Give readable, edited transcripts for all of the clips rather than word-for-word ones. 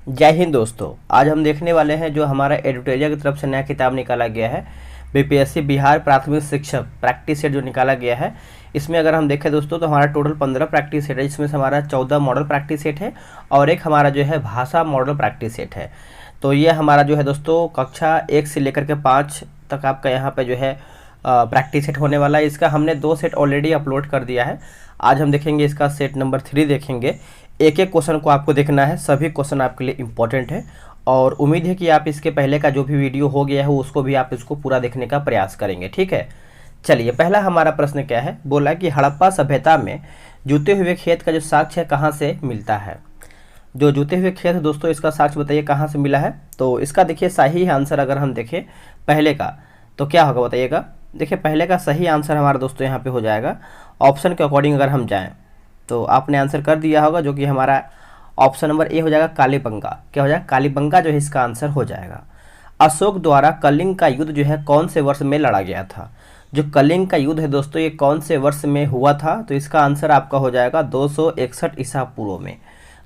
जय हिंद दोस्तों। आज हम देखने वाले हैं जो हमारा एडवर्टाइजर की तरफ से नया किताब निकाला गया है, बीपीएससी बिहार प्राथमिक शिक्षक प्रैक्टिस सेट जो निकाला गया है। इसमें अगर हम देखें दोस्तों तो हमारा टोटल 15 प्रैक्टिस सेट है, जिसमें से हमारा 14 मॉडल प्रैक्टिस सेट है और एक हमारा जो है भाषा मॉडल प्रैक्टिस सेट है। तो ये हमारा जो है दोस्तों कक्षा 1 से लेकर के 5 तक आपका यहाँ पे जो है प्रैक्टिस सेट होने वाला है। इसका हमने 2 सेट ऑलरेडी अपलोड कर दिया है। आज हम देखेंगे इसका सेट नंबर 3 देखेंगे। एक एक क्वेश्चन को आपको देखना है, सभी क्वेश्चन आपके लिए इम्पोर्टेंट है और उम्मीद है कि आप इसके पहले का जो भी वीडियो हो गया है उसको भी आप इसको पूरा देखने का प्रयास करेंगे। ठीक है, चलिए पहला हमारा प्रश्न क्या है, बोला कि हड़प्पा सभ्यता में जूते हुए खेत का जो साक्ष्य कहाँ से मिलता है। जो जूते हुए खेत है दोस्तों, इसका साक्ष्य बताइए कहाँ से मिला है। तो इसका देखिए सही आंसर अगर हम देखें पहले का तो क्या होगा बताइएगा। देखिए पहले का सही आंसर हमारा दोस्तों यहाँ पे हो जाएगा ऑप्शन के अकॉर्डिंग अगर हम जाएं तो आपने आंसर कर दिया होगा, जो कि हमारा ऑप्शन नंबर ए हो जाएगा कालीबंगा। क्या हो जाएगा, कालीबंगा जो है इसका आंसर हो जाएगा। अशोक द्वारा कलिंग का युद्ध जो है कौन से वर्ष में लड़ा गया था। जो कलिंग का युद्ध है दोस्तों ये कौन से वर्ष में हुआ था, तो इसका आंसर आपका हो जाएगा 261 ईसा पूर्व में।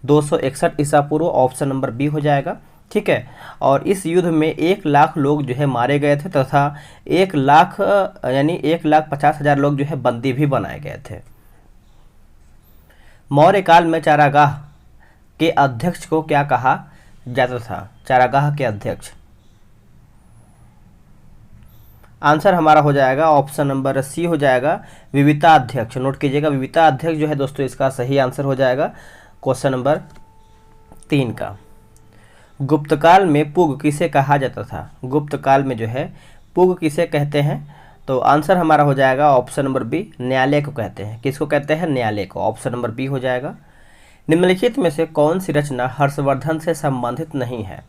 261 ईसा पूर्व ऑप्शन नंबर बी हो जाएगा। ठीक है, और इस युद्ध में 1 लाख लोग जो है मारे गए थे तथा 1 लाख यानी 1,50,000 लोग जो है बंदी भी बनाए गए थे। मौर्य काल में चारागाह के अध्यक्ष को क्या कहा जाता था। चारागाह के अध्यक्ष, आंसर हमारा हो जाएगा ऑप्शन नंबर सी हो जाएगा विविता अध्यक्ष। नोट कीजिएगा, विविता अध्यक्ष जो है दोस्तों इसका सही आंसर हो जाएगा क्वेश्चन नंबर 3 का। गुप्तकाल में पुग किसे कहा जाता था। गुप्तकाल में जो है पुग किसे कहते हैं, तो आंसर हमारा हो जाएगा ऑप्शन नंबर बी न्यायालय को कहते हैं। किसको कहते हैं, न्यायालय को। ऑप्शन नंबर बी हो जाएगा। निम्नलिखित में से कौन सी रचना हर्षवर्धन से संबंधित नहीं है।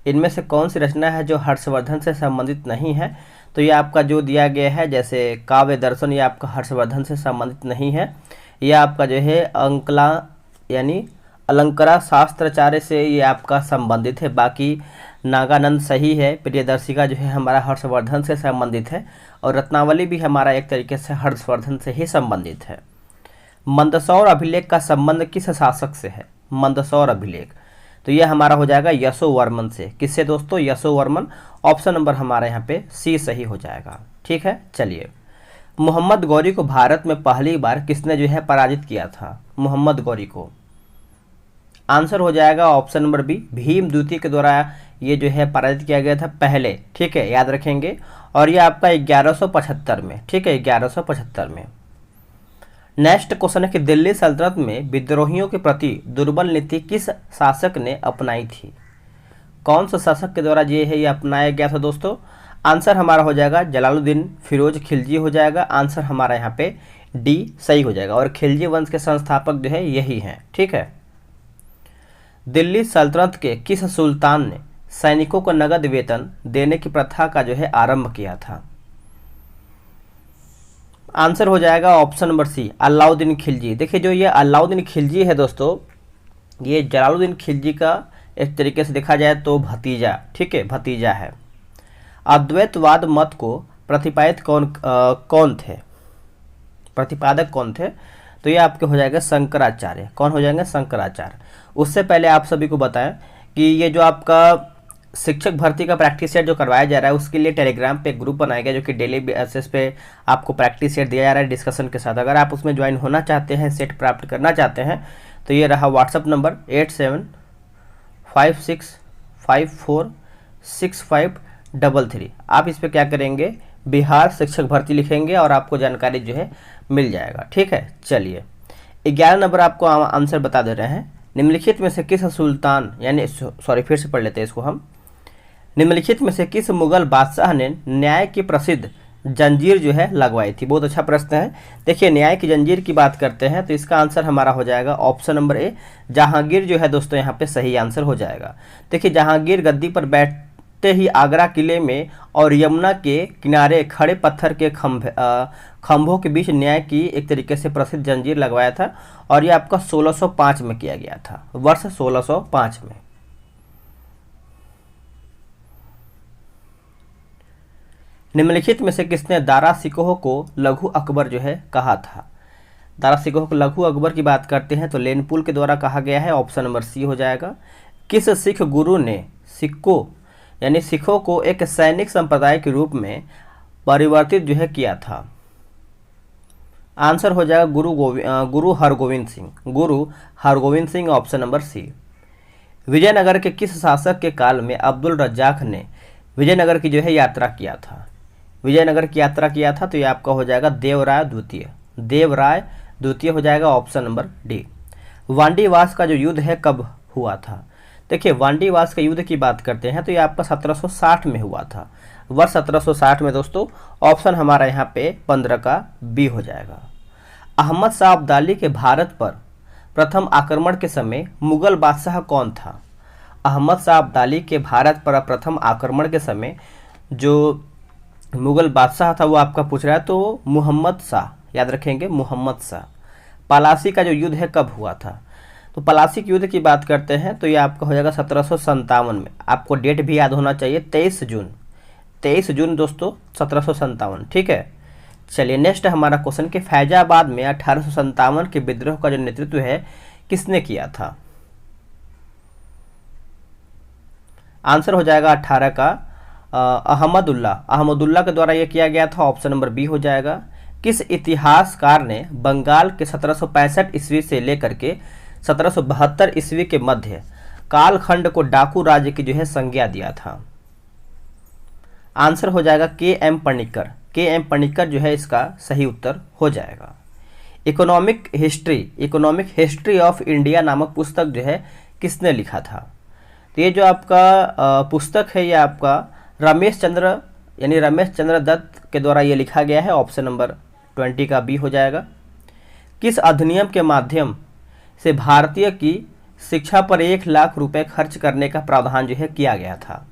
इनमें से कौन सी रचना है जो हर्षवर्धन से संबंधित नहीं है, तो ये आपका जो दिया गया है जैसे काव्य दर्शन, ये आपका हर्षवर्धन से संबंधित नहीं है। यह आपका जो है अंकला यानी अलंकरा शास्त्राचार्य से ये आपका संबंधित है। बाकी नागानंद सही है, प्रियदर्शिका जो है हमारा हर्षवर्धन से संबंधित है और रत्नावली भी हमारा एक तरीके से हर्षवर्धन से ही संबंधित है। मंदसौर अभिलेख का संबंध किस शासक से है। मंदसौर अभिलेख, तो यह हमारा हो जाएगा यशोवर्मन से। किससे दोस्तों, यशोवर्मन। ऑप्शन नंबर हमारा यहाँ पे सी सही हो जाएगा। ठीक है, चलिए मोहम्मद गौरी को भारत में पहली बार किसने जो है पराजित किया था। मोहम्मद गौरी को, आंसर हो जाएगा ऑप्शन नंबर बी भीम द्वितीय के द्वारा ये जो है पराजित किया गया था पहले। ठीक है, याद रखेंगे। और ये आपका 1175 में। ठीक है, 1175 में। नेक्स्ट क्वेश्चन है कि दिल्ली सल्तनत में विद्रोहियों के प्रति दुर्बल नीति किस शासक ने अपनाई थी। कौन सा शासक के द्वारा ये अपनाया गया था दोस्तों। आंसर हमारा हो जाएगा जलालुद्दीन फिरोज खिलजी हो जाएगा। आंसर हमारा यहाँ पे डी सही हो जाएगा और खिलजी वंश के संस्थापक जो है यही हैं। ठीक है, दिल्ली सल्तनत के किस सुल्तान ने सैनिकों को नगद वेतन देने की प्रथा का जो है आरंभ किया था। आंसर हो जाएगा option number C Alauddin Khilji. देखिए जो ये अलाउद्दीन खिलजी है दोस्तों, ये जलालुद्दीन खिलजी का एक तरीके से देखा जाए तो भतीजा। ठीक है, भतीजा है। अद्वैतवाद मत को प्रतिपादित कौन थे, प्रतिपादक कौन थे, तो ये आपके हो जाएगा शंकराचार्य। कौन हो जाएंगे, शंकराचार्य। उससे पहले आप सभी को बताएं कि ये जो आपका शिक्षक भर्ती का प्रैक्टिस सेट जो करवाया जा रहा है उसके लिए टेलीग्राम पे एक ग्रुप बनाया गया जो कि डेली बेसिस पे आपको प्रैक्टिस सेट दिया जा रहा है डिस्कशन के साथ। अगर आप उसमें ज्वाइन होना चाहते हैं, सेट प्राप्त करना चाहते हैं, तो ये रहा व्हाट्सअप नंबर 8756546533। आप इस पर क्या करेंगे, बिहार शिक्षक भर्ती लिखेंगे और आपको जानकारी जो है मिल जाएगा। ठीक है, चलिए 11 नंबर आपको आंसर बता दे रहे हैं। निम्नलिखित में से किस सुल्तान यानी सॉरी फिर से पढ़ लेते हैं इसको हम। निम्नलिखित में से किस मुगल बादशाह ने न्याय की प्रसिद्ध जंजीर जो है लगवाई थी। बहुत अच्छा प्रश्न है। देखिए न्याय की जंजीर की बात करते हैं तो इसका आंसर हमारा हो जाएगा ऑप्शन नंबर ए जहांगीर जो है दोस्तों यहाँ पे सही आंसर हो जाएगा। देखिए जहांगीर गद्दी पर बैठते ही आगरा किले में और यमुना के किनारे खड़े पत्थर के खंभों के बीच न्याय की एक तरीके से प्रसिद्ध जंजीर लगवाया था और ये आपका 1605 में किया गया था, वर्ष 1605 में। निम्नलिखित में से किसने दारा सिकोह को लघु अकबर जो है कहा था। दारा सिकोह को लघु अकबर की बात करते हैं तो लेनपुल के द्वारा कहा गया है। ऑप्शन नंबर सी हो जाएगा। किस सिख गुरु ने सिखों को एक सैनिक संप्रदाय के रूप में परिवर्तित जो है किया था? आंसर हो जाएगा गुरु Hargobind Singh. Guru Hargobind Singh, option number C. Vijayanagar के किस शासक के काल में अब्दुल रज्जाक ने विजयनगर की जो है यात्रा किया था? विजयनगर की यात्रा किया था, तो ये आपका हो जाएगा देवराय द्वितीय। देवराय द्वितीय हो जाएगा, ऑप्शन नंबर डी। वांडीवास का जो युद्ध है कब हुआ था? देखिए, वांडीवास के युद्ध की बात करते हैं तो ये आपका 1760 में हुआ था। वर्ष 1760 में दोस्तों। ऑप्शन हमारा यहाँ पे 15 का बी हो जाएगा। अहमद शाह अब्दाली के भारत पर प्रथम आक्रमण के समय मुगल बादशाह कौन था? अहमद शाह अब्दाली के भारत पर प्रथम आक्रमण के समय जो मुगल बादशाह था वो आपका पूछ रहा है, तो मोहम्मद शाह, याद रखेंगे मोहम्मद शाह। पलासी का जो युद्ध है कब हुआ था? तो पलासी के युद्ध की बात करते हैं तो ये आपका हो जाएगा 1757 में। आपको डेट भी याद होना चाहिए, 23 जून दोस्तों 1757। ठीक है, चलिए नेक्स्ट हमारा क्वेश्चन कि फैजाबाद में 1857 के विद्रोह का जो नेतृत्व है किसने किया था? आंसर हो जाएगा 18 का अहमदुल्ला के द्वारा यह किया गया था। ऑप्शन नंबर बी हो जाएगा। किस इतिहासकार ने बंगाल के 1765 ईस्वी से लेकर के 1772 ईस्वी के मध्य कालखंड को डाकू राज्य की जो है संज्ञा दिया था? आंसर हो जाएगा के.एम. पणिक्कर। के.एम. पणिक्कर जो है इसका सही उत्तर हो जाएगा। इकोनॉमिक हिस्ट्री ऑफ इंडिया नामक पुस्तक जो है किसने लिखा था? तो ये जो आपका पुस्तक है ये आपका रमेश चंद्र दत्त के द्वारा ये लिखा गया है। ऑप्शन नंबर 20 का बी हो जाएगा। किस अधिनियम के माध्यम से भारतीय की शिक्षा पर 1 लाख रुपए खर्च करने का प्रावधान जो है किया गया था?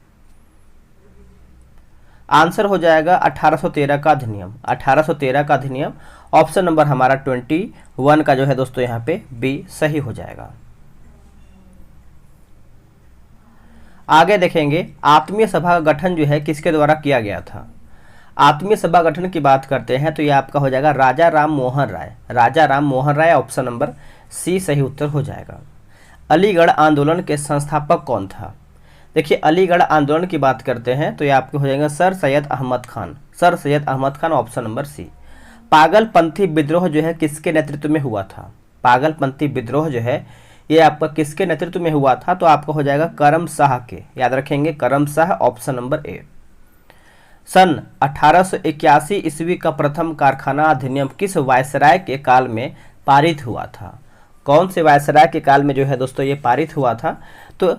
आंसर हो जाएगा 1813 का अधिनियम। 1813 का अधिनियम। ऑप्शन नंबर हमारा 21 का जो है दोस्तों यहाँ पे बी सही हो जाएगा। आगे देखेंगे आत्मीय सभा का गठन जो है किसके द्वारा किया गया था? आत्मीय सभा गठन की बात करते हैं तो ये आपका हो जाएगा राजा Ram Mohan Roy. Option number C सही उत्तर हो जाएगा। अलीगढ़ आंदोलन के संस्थापक कौन था? देखिए, अलीगढ़ आंदोलन की बात करते हैं तो ये आपके हो जाएगा Sir Syed Ahmad Khan. Option number C. Pagalpanthi विद्रोह जो है किसके नेतृत्व में हुआ था? पागलपंथी विद्रोह जो है ये आपका किसके नेतृत्व में हुआ था? तो आपका हो जाएगा करम शाह के, याद रखेंगे Karam Shah. Option number A. सन 1881 ईस्वी का प्रथम कारखाना अधिनियम किस वायसराय के काल में पारित हुआ था? कौन से वायसराय के काल में जो है दोस्तों ये पारित हुआ था? तो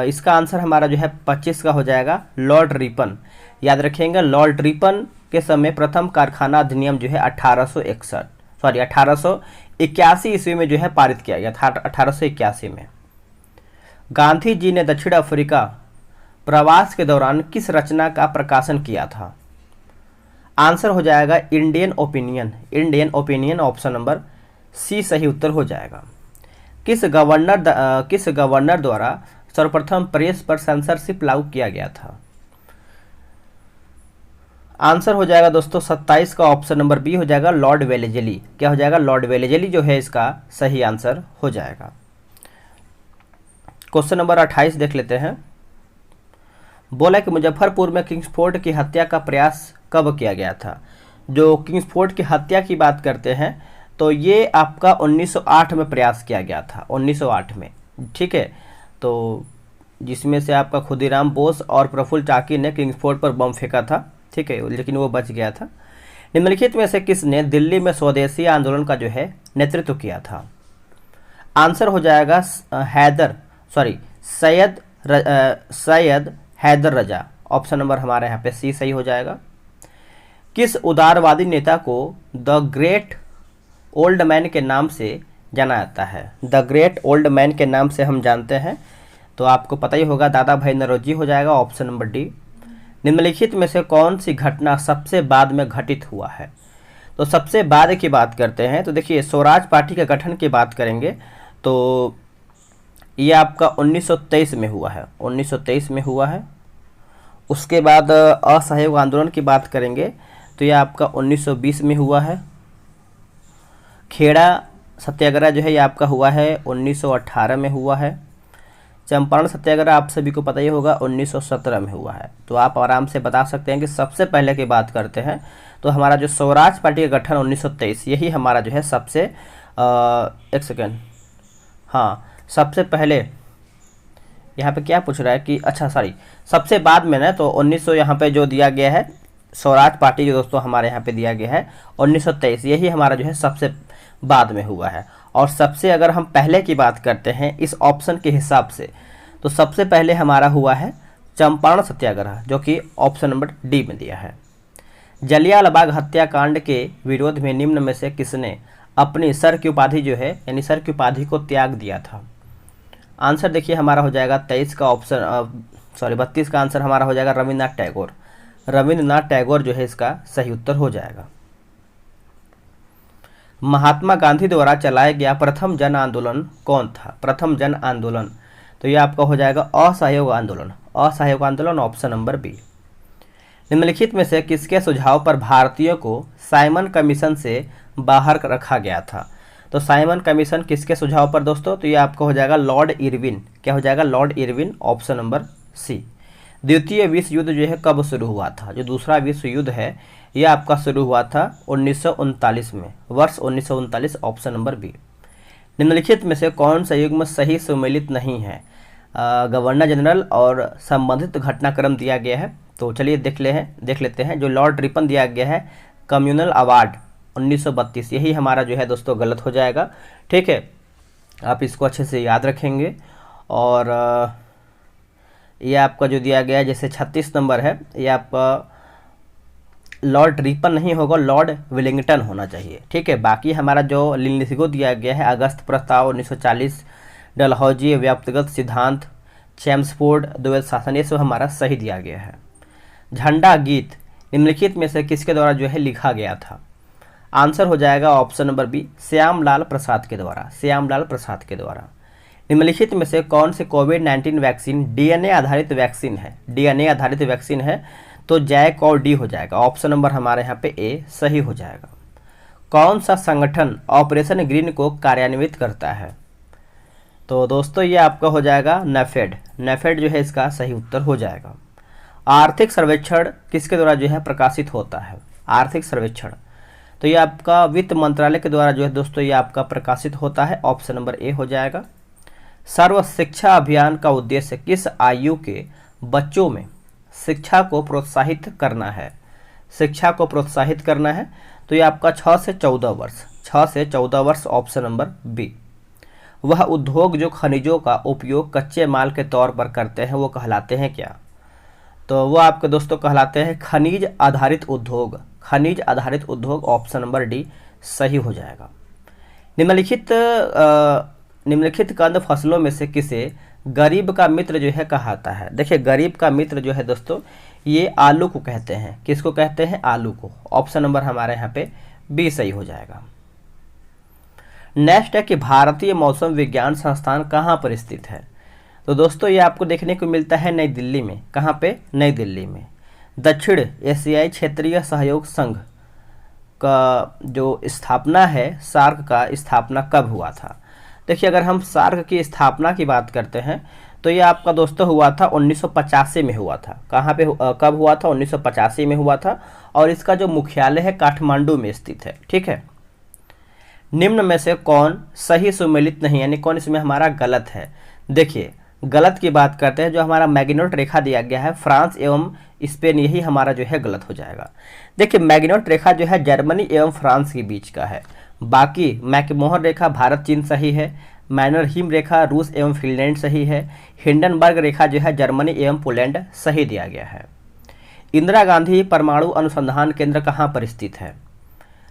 इसका आंसर हमारा जो है 25 का हो जाएगा लॉर्ड रिपन। याद रखेंगे लॉर्ड रिपन के समय प्रथम कारखाना अधिनियम जो है 1881 ईस्वी में जो है पारित किया गया था। 1881 में। गांधी जी ने दक्षिण अफ्रीका प्रवास के दौरान किस रचना का प्रकाशन किया था? आंसर हो जाएगा Indian Opinion. Option number C सही उत्तर हो जाएगा। किस गवर्नर द्वारा सर्वप्रथम प्रेस पर सेंसरशिप लागू किया गया था? आंसर हो जाएगा दोस्तों 27 का ऑप्शन नंबर बी हो जाएगा लॉर्ड वेलेजली। क्या हो जाएगा? लॉर्ड वेलेजली जो है इसका सही आंसर हो जाएगा। क्वेश्चन नंबर 28 देख लेते हैं। बोला कि मुजफ्फरपुर में किंग्सफोर्ड की हत्या का प्रयास कब किया गया था? जो किंग्सफोर्ड की हत्या की बात करते हैं तो ये आपका 1908 में प्रयास किया गया था। 1908 में। ठीक है, तो जिसमें से आपका खुदीराम बोस और प्रफुल्ल चाकी ने किंग्सफोर्ड पर बम फेंका था। ठीक है, लेकिन वो बच गया था। निम्नलिखित में से किसने दिल्ली में स्वदेशी आंदोलन का जो है नेतृत्व किया था? आंसर हो जाएगा सैयद हैदर रजा। ऑप्शन नंबर हमारे यहाँ पे सी सही हो जाएगा। किस उदारवादी नेता को द ग्रेट ओल्ड मैन के नाम से जाना जाता है? द ग्रेट ओल्ड मैन के नाम से हम जानते हैं, तो आपको पता ही होगा दादा भाई नौरोजी हो जाएगा। Option number D. निम्नलिखित में से कौन सी घटना सबसे बाद में घटित हुआ है? तो सबसे बाद की बात करते हैं तो देखिए स्वराज पार्टी के गठन की बात करेंगे तो ये आपका 1923 में हुआ है। 1923 में हुआ है। उसके बाद असहयोग आंदोलन की बात करेंगे तो ये आपका 1920 में हुआ है। खेड़ा सत्याग्रह जो है ये आपका हुआ है 1918 में हुआ है। चंपारण सत्याग्रह आप सभी को पता ही होगा 1917 में हुआ है। तो आप आराम से बता सकते हैं कि सबसे पहले की बात करते हैं तो हमारा जो स्वराज पार्टी का गठन 1923, यही हमारा जो है सबसे एक सेकेंड, हाँ सबसे पहले यहाँ पे क्या पूछ रहा है कि अच्छा सॉरी सबसे बाद में ना, तो 1900 यहाँ पे जो दिया गया है स्वराज पार्टी जो दोस्तों हमारे यहाँ पे दिया गया है 1923, यही हमारा जो है सबसे बाद में हुआ है। और सबसे अगर हम पहले की बात करते हैं इस ऑप्शन के हिसाब से, तो सबसे पहले हमारा हुआ है चंपारण सत्याग्रह, जो कि ऑप्शन नंबर डी में दिया है। जलियांवाला बाग हत्याकांड के विरोध में निम्न में से किसने अपनी सर की उपाधि जो है यानी सर की उपाधि को त्याग दिया था? आंसर देखिए हमारा हो जाएगा 23 का ऑप्शन 32 का आंसर हमारा हो जाएगा रविन्द्रनाथ टैगोर। रविन्द्रनाथ टैगोर जो है इसका सही उत्तर हो जाएगा। महात्मा गांधी द्वारा चलाया गया प्रथम जन आंदोलन कौन था? प्रथम जन आंदोलन, तो ये आपका हो जाएगा असहयोग आंदोलन। असहयोग आंदोलन ऑप्शन नंबर बी। निम्नलिखित में से किसके सुझाव पर भारतीयों को साइमन कमीशन से बाहर रखा गया था? तो साइमन कमीशन किसके सुझाव पर दोस्तों? तो ये आपका हो जाएगा लॉर्ड इरविन। क्या हो जाएगा? Lord Irwin, option number C. द्वितीय विश्व युद्ध जो है कब शुरू हुआ था? जो दूसरा विश्व युद्ध है यह आपका शुरू हुआ था 1939 में, वर्ष 1939, ऑप्शन नंबर बी। निम्नलिखित में से कौन सा युग्म सही सुमेलित नहीं है? गवर्नर जनरल और संबंधित घटनाक्रम दिया गया है, तो चलिए देख लेते हैं। जो लॉर्ड रिपन दिया गया है कम्युनल अवार्ड 1932, यही हमारा जो है दोस्तों गलत हो जाएगा। ठीक है, आप इसको अच्छे से याद रखेंगे। और ये आपका जो दिया गया है जैसे 36 नंबर है, ये आपका लॉर्ड रिपन नहीं होगा, लॉर्ड विलिंगटन होना चाहिए। ठीक है, बाकी हमारा जो लिनलिथगो दिया गया है अगस्त प्रस्ताव 1940, डलहौजी व्यक्तिगत सिद्धांत, चैम्सफोर्ड द्वैत शासन, ये सब हमारा सही दिया गया है। झंडा गीत निम्नलिखित में से किसके द्वारा जो है लिखा गया था? आंसर हो जाएगा ऑप्शन नंबर बी, श्यामलाल प्रसाद के द्वारा। श्यामलाल प्रसाद के द्वारा। निम्नलिखित में से कौन से कोविड-19 वैक्सीन डीएनए आधारित वैक्सीन है? डीएनए आधारित वैक्सीन है, तो जैक और डी हो जाएगा। ऑप्शन नंबर हमारे यहाँ पे ए सही हो जाएगा। कौन सा संगठन ऑपरेशन ग्रीन को कार्यान्वित करता है? तो दोस्तों ये आपका हो जाएगा नेफेड। नेफेड जो है इसका सही उत्तर हो जाएगा। आर्थिक सर्वेक्षण किसके द्वारा जो है प्रकाशित होता है? आर्थिक सर्वेक्षण, तो ये आपका वित्त मंत्रालय के द्वारा जो है दोस्तों ये आपका प्रकाशित होता है। ऑप्शन नंबर ए हो जाएगा। सर्व शिक्षा अभियान का उद्देश्य किस आयु के बच्चों में शिक्षा को प्रोत्साहित करना है? शिक्षा को प्रोत्साहित करना है, तो ये आपका 6 से 14 वर्ष। 6 से 14 वर्ष, ऑप्शन नंबर बी। वह उद्योग जो खनिजों का उपयोग कच्चे माल के तौर पर करते हैं वो कहलाते हैं क्या? तो वो आपके दोस्तों कहलाते हैं खनिज आधारित उद्योग। खनिज आधारित उद्योग, ऑप्शन नंबर डी सही हो जाएगा। निम्नलिखित कंद फसलों में से किसे गरीब का मित्र जो है कहाता है? देखिए गरीब का मित्र जो है दोस्तों ये आलू को कहते हैं। किसको कहते हैं? आलू को। ऑप्शन नंबर हमारे यहाँ पे बी सही हो जाएगा। नेक्स्ट है कि भारतीय मौसम विज्ञान संस्थान कहाँ पर स्थित है? तो दोस्तों ये आपको देखने को मिलता है नई दिल्ली में। कहाँ पे? नई दिल्ली में। दक्षिण एशियाई क्षेत्रीय सहयोग संघ का जो स्थापना है, सार्क का स्थापना कब हुआ था? देखिए अगर हम सार्क की स्थापना की बात करते हैं तो ये आपका दोस्तों हुआ था 1985 में हुआ था। कहाँ पे कब हुआ था? 1985 में हुआ था। और इसका जो मुख्यालय है काठमांडू में स्थित है। ठीक है, निम्न में से कौन सही सुमेलित नहीं, यानी कौन इसमें हमारा गलत है? देखिए गलत की बात करते हैं, जो हमारा मैग्नीनोट रेखा दिया गया है फ्रांस एवं स्पेन, यही हमारा जो है गलत हो जाएगा। देखिए मैग्नीनोट रेखा जो है जर्मनी एवं फ्रांस के बीच का है। बाकी मैकमोहन रेखा भारत चीन सही है। मैनरहिम रेखा रूस एवं फिनलैंड सही है। हिंडनबर्ग रेखा जो है जर्मनी एवं पोलैंड सही दिया गया है। इंदिरा गांधी परमाणु अनुसंधान केंद्र कहाँ पर स्थित है?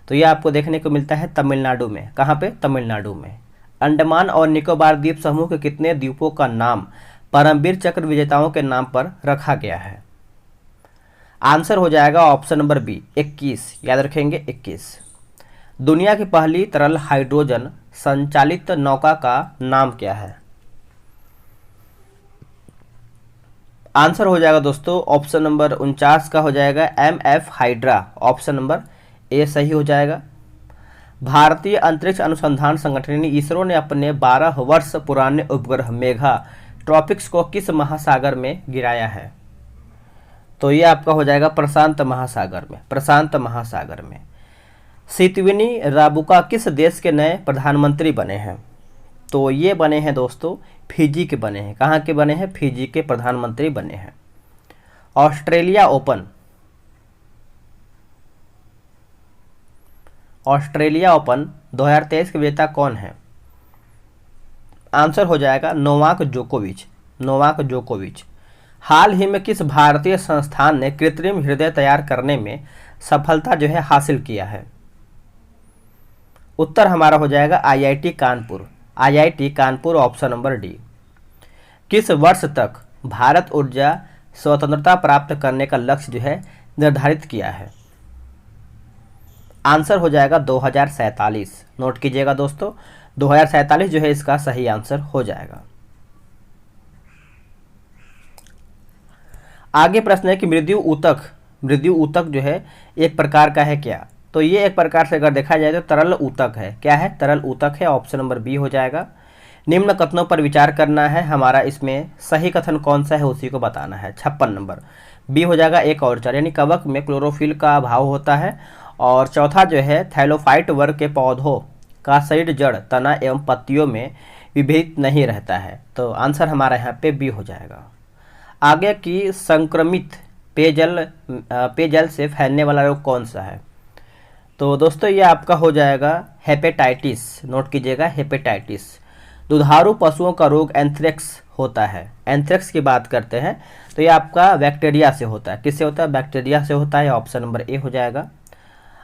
तो यह आपको देखने को मिलता है तमिलनाडु में। कहाँ पे? तमिलनाडु में। अंडमान और निकोबार द्वीप समूह के कितने द्वीपों का नाम परमवीर चक्र विजेताओं के नाम पर रखा गया है? आंसर हो जाएगा ऑप्शन नंबर बी 21। याद रखेंगे 21। दुनिया की पहली तरल हाइड्रोजन संचालित नौका का नाम क्या है? आंसर हो जाएगा दोस्तों ऑप्शन नंबर 49 का हो जाएगा MF हाइड्रा। ऑप्शन नंबर ए सही हो जाएगा। भारतीय अंतरिक्ष अनुसंधान संगठन इसरो ने अपने 12 वर्ष पुराने उपग्रह मेघा ट्रॉपिक्स को किस महासागर में गिराया है? तो ये आपका हो जाएगा प्रशांत महासागर में, प्रशांत महासागर में। सितविनी राबुका किस देश के नए प्रधानमंत्री बने हैं? तो ये बने हैं दोस्तों फिजी के बने हैं। कहाँ के बने हैं? फिजी के प्रधानमंत्री बने हैं। ऑस्ट्रेलिया ओपन, ऑस्ट्रेलिया ओपन 2023 के विजेता कौन है? आंसर हो जाएगा नोवाक जोकोविच, नोवाक जोकोविच। हाल ही में किस भारतीय संस्थान ने कृत्रिम हृदय तैयार करने में सफलता जो है हासिल किया है? उत्तर हमारा हो जाएगा IIT Kanpur, IIT Kanpur option number D. किस वर्ष तक भारत ऊर्जा स्वतंत्रता प्राप्त करने का लक्ष्य जो है निर्धारित किया है? आंसर हो जाएगा 2047। नोट कीजिएगा दोस्तों, 2047 जो है इसका सही आंसर हो जाएगा। आगे प्रश्न है कि मृत्यु ऊतक, मृत्यु ऊतक जो है एक प्रकार का है क्या? तो ये एक प्रकार से अगर देखा जाए तो तरल ऊतक है। क्या है? तरल ऊतक है। ऑप्शन नंबर बी हो जाएगा। निम्न कथनों पर विचार करना है हमारा, इसमें सही कथन कौन सा है उसी को बताना है। 56 नंबर बी हो जाएगा 1 और 4, यानी कवक में क्लोरोफिल का अभाव होता है। और चौथा जो है थैलोफाइट वर्ग के पौधों का शरीर जड़, तना एवं पत्तियों में विभेदित नहीं रहता है। तो आंसर हमारा यहाँ पे बी हो जाएगा। आगे की संक्रमित पेयजल से फैलने वाला रोग कौन सा है? तो दोस्तों ये आपका हो जाएगा हेपेटाइटिस। नोट कीजिएगा हेपेटाइटिस। दुधारू पशुओं का रोग एंथ्रेक्स होता है। एंथ्रेक्स की बात करते हैं तो ये आपका बैक्टीरिया से होता है। किससे होता है? बैक्टीरिया से होता है। ऑप्शन नंबर ए हो जाएगा।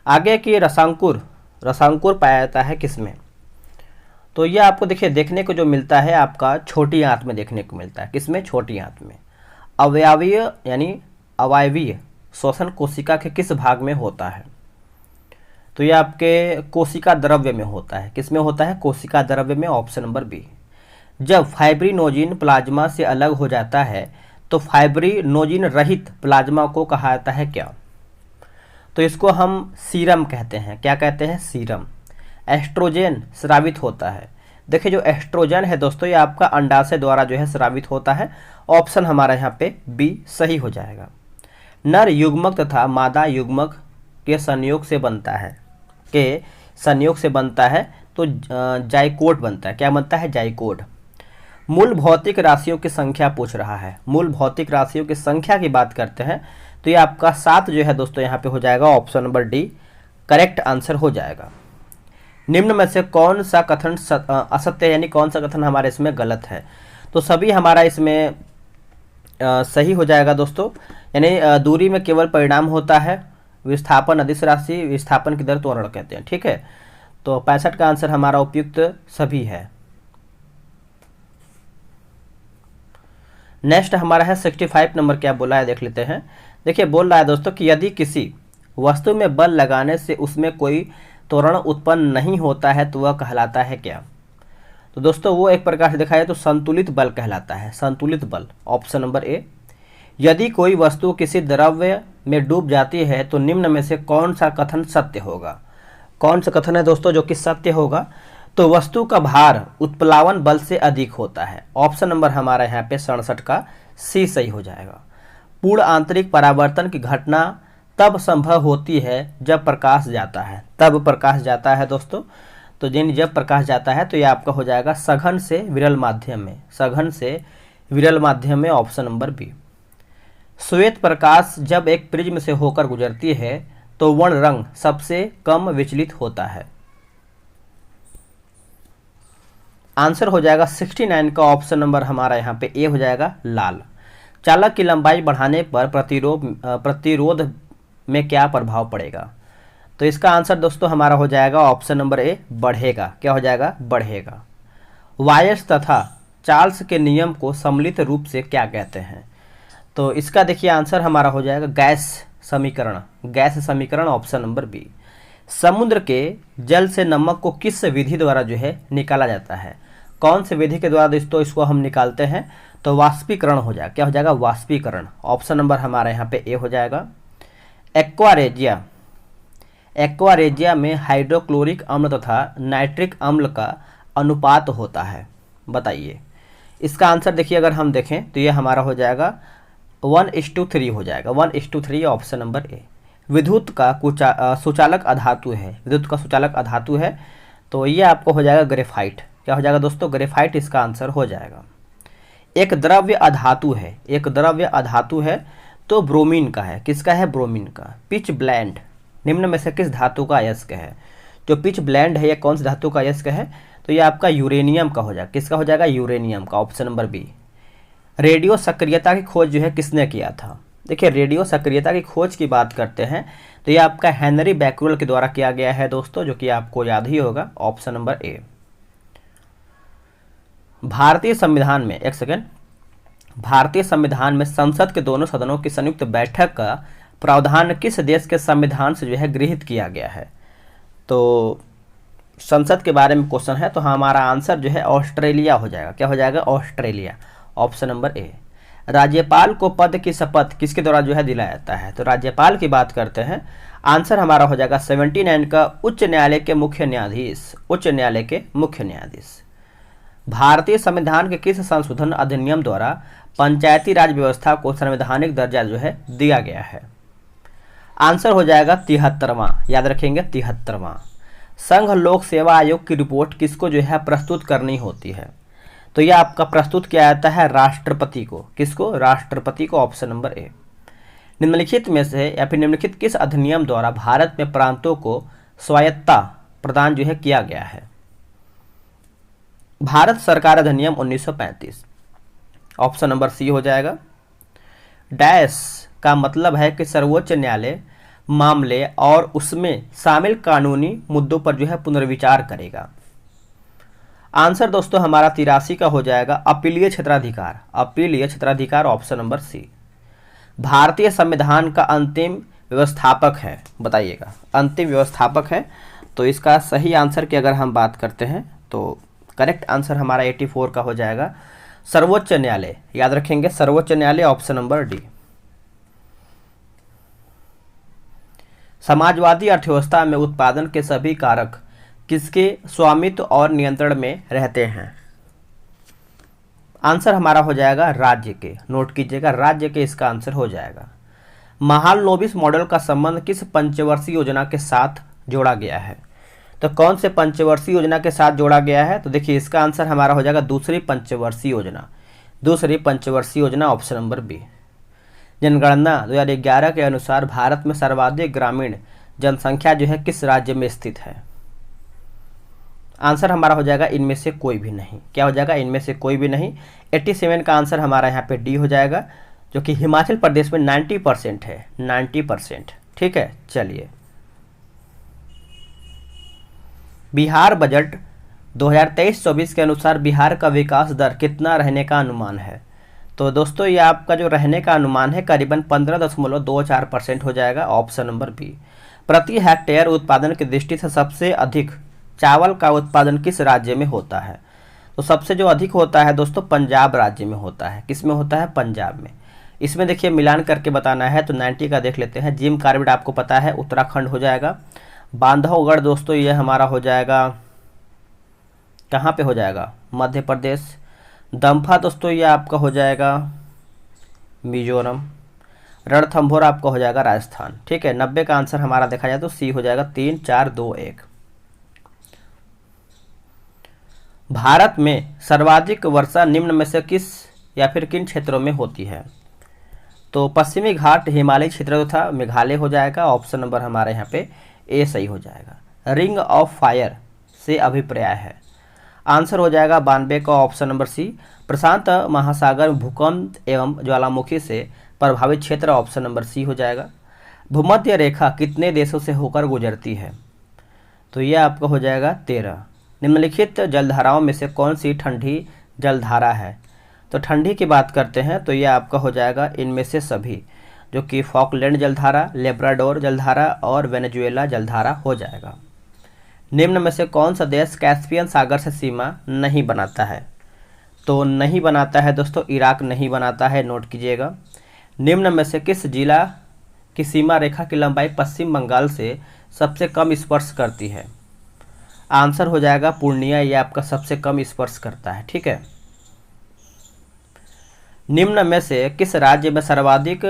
आगे की रसांकुर, रसांकुर पाया जाता है किसमें? तो ये आपको देखिए देखने को जो मिलता है आपका छोटी आंत में देखने को मिलता है। किसमें? छोटी आंत में। अवयवीय यानी अवायवीय श्वसन कोशिका के किस भाग में होता है? तो ये आपके कोशिका द्रव्य में होता है। किसमें होता है? कोशिका द्रव्य में। Option number B. जब फाइब्रिनोजिन प्लाज्मा से अलग हो जाता है तो फाइब्रिनोजिन रहित प्लाज्मा को कहा जाता है क्या? तो इसको हम सीरम कहते हैं। क्या कहते हैं? सीरम। एस्ट्रोजन स्रावित होता है। देखिए जो एस्ट्रोजन है दोस्तों ये आपका अंडाशय द्वारा जो है स्रावित होता है। ऑप्शन हमारा यहाँ पे बी सही हो जाएगा। नर युग्मक तथा मादा युग्मक के संयोग से बनता है, के संयोग से बनता है तो जाइकोट बनता है। क्या बनता है? जाइकोट। मूल भौतिक राशियों की संख्या पूछ रहा है। मूल भौतिक राशियों की संख्या की बात करते हैं तो ये आपका 7 जो है दोस्तों यहाँ पे हो जाएगा। Option number D correct answer हो जाएगा। निम्न में से कौन सा कथन असत्य है, यानी कौन सा कथन हमारे इसमें गलत है? तो सभी हमारा इसमें सही हो जाएगा दोस्तों। यानी दूरी में केवल परिणाम होता है, विस्थापन अदिश राशि, विस्थापन की दर त्वरण कहते हैं। ठीक है, तो 65 का आंसर हमारा उपयुक्त सभी है। नेक्स्ट हमारा है 65 नंबर। क्या बोला है देख लेते हैं। देखिए बोल रहा है दोस्तों कि यदि किसी वस्तु में बल लगाने से उसमें कोई त्वरण उत्पन्न नहीं होता है तो वह कहलाता है क्या? तो दोस्तों वो एक प्रकार से देखा जाए तो संतुलित बल कहलाता है। संतुलित बल। ऑप्शन नंबर ए। यदि कोई वस्तु किसी द्रव्य में डूब जाती है तो निम्न में से कौन सा कथन सत्य होगा? कौन सा कथन है दोस्तों जो कि सत्य होगा? तो वस्तु का भार उत्प्लावन बल से अधिक होता है। ऑप्शन नंबर हमारा यहाँ पे 67 का सी सही हो जाएगा। पूर्ण आंतरिक परावर्तन की घटना तब संभव होती है जब प्रकाश जाता है। तब प्रकाश जाता है दोस्तों। तो जब प्रकाश जाता है तो ये आपका हो जाएगा सघन से विरल माध्यम में। सघन से विरल माध्यम में। Option number B. श्वेत प्रकाश जब एक प्रिज्म से होकर गुजरती है तो वर्ण रंग सबसे कम विचलित होता है। आंसर हो जाएगा 69 का ऑप्शन नंबर हमारा यहाँ पे ए हो जाएगा लाल। चालक की लंबाई बढ़ाने पर प्रतिरोध में क्या प्रभाव पड़ेगा? तो इसका आंसर दोस्तों हमारा हो जाएगा ऑप्शन नंबर ए बढ़ेगा। क्या हो जाएगा? बढ़ेगा। वायर्स तथा चार्ल्स के नियम को सम्मिलित रूप से क्या कहते हैं? तो इसका देखिए आंसर हमारा हो जाएगा गैस समीकरण। गैस समीकरण। Option number B. समुद्र के जल से नमक को किस विधि द्वारा जो है निकाला जाता है? कौन से विधि के द्वारा दोस्तों इसको हम निकालते हैं? तो वाष्पीकरण हो जाएगा। क्या हो जाएगा? वाष्पीकरण। ऑप्शन नंबर हमारा यहाँ पे ए हो जाएगा। एक्वारेजिया। एक्वारेजिया में हाइड्रोक्लोरिक अम्ल तथा नाइट्रिक अम्ल का अनुपात होता है। बताइए इसका आंसर देखिए अगर हम देखें तो ये हमारा हो जाएगा 1:3 हो जाएगा, 1:3 ऑप्शन नंबर ए। विद्युत का सुचालक अधातु है, विद्युत का सुचालक अधातु है, तो ये आपको हो जाएगा ग्रेफाइट। क्या हो जाएगा दोस्तों? ग्रेफाइट इसका आंसर हो जाएगा। एक द्रव्य अधातु है, एक द्रव्य अधातु है तो ब्रोमीन का है। किसका है? ब्रोमीन का। पिच ब्लेंड निम्न में से किस धातु का अयस्क है? जो पिच ब्लेंड है ये कौन सी धातु का अयस्क है? तो ये आपका यूरेनियम का हो जाएगा। किसका हो जाएगा? यूरेनियम का, ऑप्शन नंबर बी। रेडियो सक्रियता की खोज जो है किसने किया था? देखिए रेडियो सक्रियता की खोज की बात करते हैं तो ये आपका हेनरी बैक्यूरेल के द्वारा किया गया है दोस्तों, जो कि आपको याद ही होगा, ऑप्शन नंबर ए। भारतीय संविधान में, एक सेकेंड, भारतीय संविधान में संसद के दोनों सदनों की संयुक्त बैठक का प्रावधान किस देश के संविधान से जो है गृहीत किया गया है? तो संसद के बारे में क्वेश्चन है, तो हमारा आंसर जो है ऑस्ट्रेलिया हो जाएगा। क्या हो जाएगा? ऑस्ट्रेलिया, ऑप्शन नंबर ए। राज्यपाल को पद की शपथ किसके द्वारा जो है दिलाया जाता है? तो राज्यपाल की बात करते हैं, आंसर हमारा हो जाएगा 79 का उच्च न्यायालय के मुख्य न्यायाधीश, उच्च न्यायालय के मुख्य न्यायाधीश। भारतीय संविधान के किस संशोधन अधिनियम द्वारा पंचायती राज व्यवस्था को संवैधानिक दर्जा जो है दिया गया है? आंसर हो जाएगा 73वां, याद रखेंगे 73वां। संघ लोक सेवा आयोग की रिपोर्ट किसको जो है प्रस्तुत करनी होती है? तो यह आपका प्रस्तुत किया जाता है राष्ट्रपति को। किसको? राष्ट्रपति को, ऑप्शन नंबर ए। निम्नलिखित में से या फिर निम्नलिखित किस अधिनियम द्वारा भारत में प्रांतों को स्वायत्तता प्रदान जो है किया गया है? भारत सरकार अधिनियम 1935, ऑप्शन नंबर सी हो जाएगा। डैश का मतलब है कि सर्वोच्च न्यायालय मामले और उसमें शामिल कानूनी मुद्दों पर जो है पुनर्विचार करेगा। आंसर दोस्तों हमारा 83 का हो जाएगा अपीलीय क्षेत्राधिकार, अपीलीय क्षेत्राधिकार, ऑप्शन नंबर सी। भारतीय संविधान का अंतिम व्यवस्थापक है, बताइएगा, अंतिम व्यवस्थापक है। तो इसका सही आंसर की अगर हम बात करते हैं तो करेक्ट आंसर हमारा 84 का हो जाएगा सर्वोच्च न्यायालय, याद रखेंगे सर्वोच्च न्यायालय, ऑप्शन नंबर डी। समाजवादी अर्थव्यवस्था में उत्पादन के सभी कारक किसके स्वामित्व और नियंत्रण में रहते हैं? आंसर हमारा हो जाएगा राज्य के, नोट कीजिएगा राज्य के इसका आंसर हो जाएगा। महालनोबिस मॉडल का संबंध किस पंचवर्षीय योजना के साथ जोड़ा गया है? तो कौन से पंचवर्षीय योजना के साथ जोड़ा गया है? तो देखिए इसका आंसर हमारा हो जाएगा दूसरी पंचवर्षीय योजना, दूसरी पंचवर्षीय योजना, ऑप्शन नंबर बी। जनगणना 2011 के अनुसार भारत में सर्वाधिक ग्रामीण जनसंख्या जो है किस राज्य में स्थित है? आंसर हमारा हो जाएगा इनमें से कोई भी नहीं। क्या हो जाएगा? इनमें से कोई भी नहीं। 87 का आंसर हमारा यहाँ पे डी हो जाएगा, जो कि हिमाचल प्रदेश में 90% है, 90%। ठीक है, चलिए बिहार बजट 2023-24 के अनुसार बिहार का विकास दर कितना रहने का अनुमान है? तो दोस्तों ये आपका जो रहने का अनुमान है करीबन 15.24% हो जाएगा, ऑप्शन नंबर बी। प्रति हेक्टेयर उत्पादन की दृष्टि से सबसे अधिक चावल का उत्पादन किस राज्य में होता है? तो सबसे जो अधिक होता है दोस्तों पंजाब राज्य में होता है। किस में होता है? पंजाब में। इसमें देखिए मिलान करके बताना है तो 90 का देख लेते हैं। जिम कार्बेट आपको पता है उत्तराखंड हो जाएगा। बांधवगढ़ दोस्तों ये हमारा हो जाएगा, कहाँ पे हो जाएगा? मध्य प्रदेश। दम्फा दोस्तों ये आपका हो जाएगा मिजोरम। रणथंभौर आपका हो जाएगा राजस्थान। ठीक है, 90 का आंसर हमारा देखा जाए तो सी हो जाएगा 3, 4, 2, 1। भारत में सर्वाधिक वर्षा निम्न में से किस या फिर किन क्षेत्रों में होती है? तो पश्चिमी घाट, हिमालय क्षेत्र तथा मेघालय हो जाएगा, ऑप्शन नंबर हमारे यहाँ पे ए सही हो जाएगा। रिंग ऑफ फायर से अभिप्राय है? आंसर हो जाएगा 92 का, ऑप्शन नंबर सी। प्रशांत महासागर भूकंप एवं ज्वालामुखी से प्रभावित क्षेत्र, ऑप्शन नंबर सी हो जाएगा। भूमध्य रेखा कितने देशों से होकर गुजरती है? तो यह आपका हो जाएगा 13। निम्नलिखित जलधाराओं में से कौन सी ठंडी जलधारा है? तो ठंडी की बात करते हैं तो यह आपका हो जाएगा इनमें से सभी, जो कि फॉकलैंड जलधारा, लेब्राडोर जलधारा और वेनेजुएला जलधारा हो जाएगा। निम्न में से कौन सा देश कैस्पियन सागर से सीमा नहीं बनाता है? तो नहीं बनाता है दोस्तों, इराक नहीं बनाता है, नोट कीजिएगा। निम्न में से किस जिला की सीमा रेखा की लंबाई पश्चिम बंगाल से सबसे कम स्पर्श करती है? आंसर हो जाएगा पूर्णिया, ये आपका सबसे कम स्पर्श करता है। ठीक है, निम्न में से किस राज्य में सर्वाधिक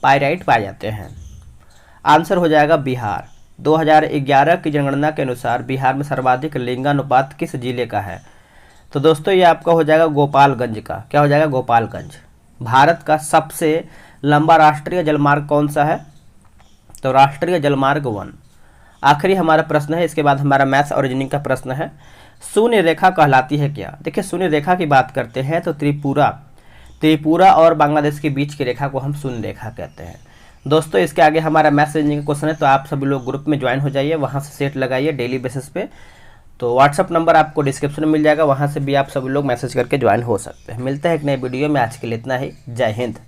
पाइराइट पाए जाते हैं? आंसर हो जाएगा बिहार। 2011 की जनगणना के अनुसार बिहार में सर्वाधिक लिंगानुपात किस जिले का है? तो दोस्तों ये आपका हो जाएगा गोपालगंज का। क्या हो जाएगा? गोपालगंज। भारत का सबसे लंबा राष्ट्रीय जलमार्ग कौन सा है? तो राष्ट्रीय जलमार्ग 1। आखिरी हमारा प्रश्न है, इसके बाद हमारा मैथ्स और रीजनिंग का प्रश्न है। शून्य रेखा कहलाती है क्या? देखिए शून्य रेखा की बात करते हैं तो त्रिपुरा और बांग्लादेश के बीच की रेखा को हम शून्य रेखा कहते हैं। दोस्तों इसके आगे हमारा मैथ्स रीजनिंग का क्वेश्चन है, तो आप सभी लोग ग्रुप में ज्वाइन हो जाइए, वहाँ से सेट लगाइए डेली बेसिस पे। तो व्हाट्सअप नंबर आपको डिस्क्रिप्शन में मिल जाएगा, वहाँ से भी आप सभी लोग मैसेज करके ज्वाइन हो सकते हैं। मिलते हैं एक नए वीडियो में, आज के लिए इतना ही। जय हिंद।